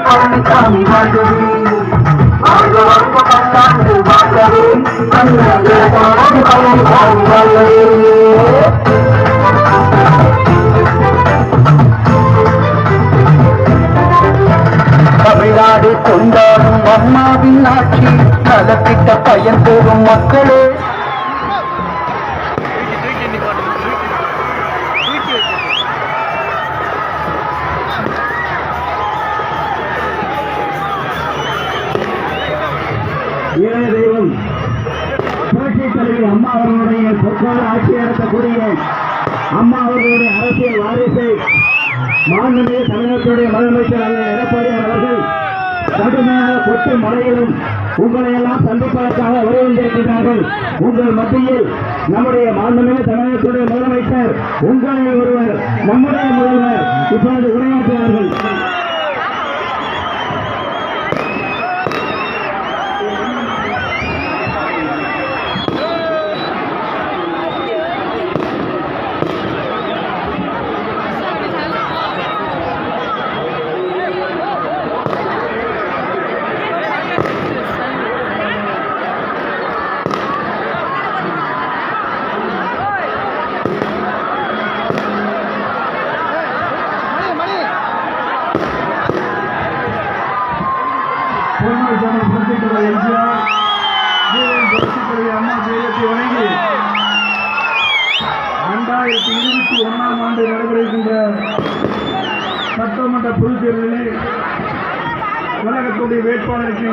பழனிசாமி வாழ்கவே வாழ்க பல்லாண்டு வாழ்கவே பழனிசாமி வாழ்கவே தமிழ்நாடு கொண்டாடும் அம்மாவின் ஆட்சி நலத்திட்ட பயன் பெறும் மக்களே தெய்வம் புரட்சித் தலைவி அம்மா அவர்களுடைய பொற்கால ஆட்சி நடத்தக்கூடிய அம்மா அவர்களுடைய அரசியல் வாரிசை மாண்புமிகு தமிழகத்துடைய முதலமைச்சர் எடப்பாடியார் அவர்கள் கடுமையாக கொட்டு மழையிலும் உங்களை எல்லாம் சந்திப்பதற்காக வருகின்றிருக்கிறார்கள். உங்கள் மத்தியில் நம்முடைய மாண்புமிகு தமிழகத்துடைய முதலமைச்சர் உங்களில் ஒருவர் நம்முடைய முதல்வர் இப்பொழுது உரையாற்றுவார்கள். அம்மா ஜெயலலிதா வணங்கி 2021ஆம் ஆண்டு நடைபெறுகின்ற சட்டமன்ற பொதுத் தேர்தலிலே கழகத்துடைய வேட்பாளருக்கு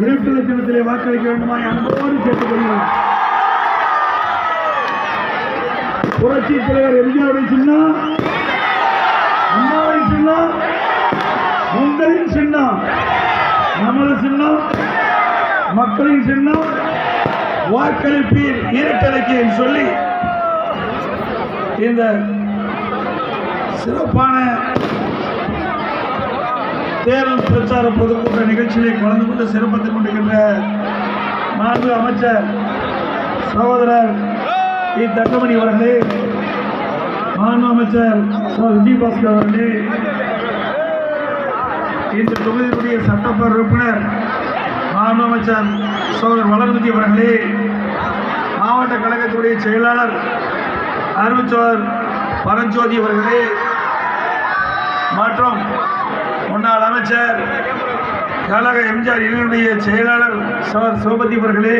2 லட்சத்திலே வாக்களிக்க வேண்டுமா அன்போடு கேட்டுக் கொள்கிறோம். புரட்சி தலைவர் எம்ஜிஆருடைய சின்னம், அம்மாவின் சின்னம், உங்களின் சின்னம், நமது சின்னம், மக்களின் சின்னம், வாக்களிப்பீர் இரட்டலைக்கு சொல்லி இந்த சிறப்பான தேர்தல் பிரச்சார பொதுக்கூட்ட நிகழ்ச்சியிலே கலந்து கொண்டு சிறப்பித்துக் கொண்டிருக்கின்ற மாண்பு அமைச்சர் சகோதரர் தங்கமணி அவர்களே, மாண்பு அமைச்சர் விஜயபாஸ்கர் அவர்களே, இந்த தொகுதியினுடைய சட்டப்பேரவை உறுப்பினர் மாண்பு அமைச்சர் சகோதரர் வளர்மதி அவர்களே, மாவட்ட கழகத்துடைய செயலாளர் அறிவிச்சவர் பரஞ்சோதி அவர்களே மற்றும் முன்னாள் அமைச்சர் கழக எம்ஜிஆர் இளைஞருடைய செயலாளர் சகோதரர் சிவபதி அவர்களே,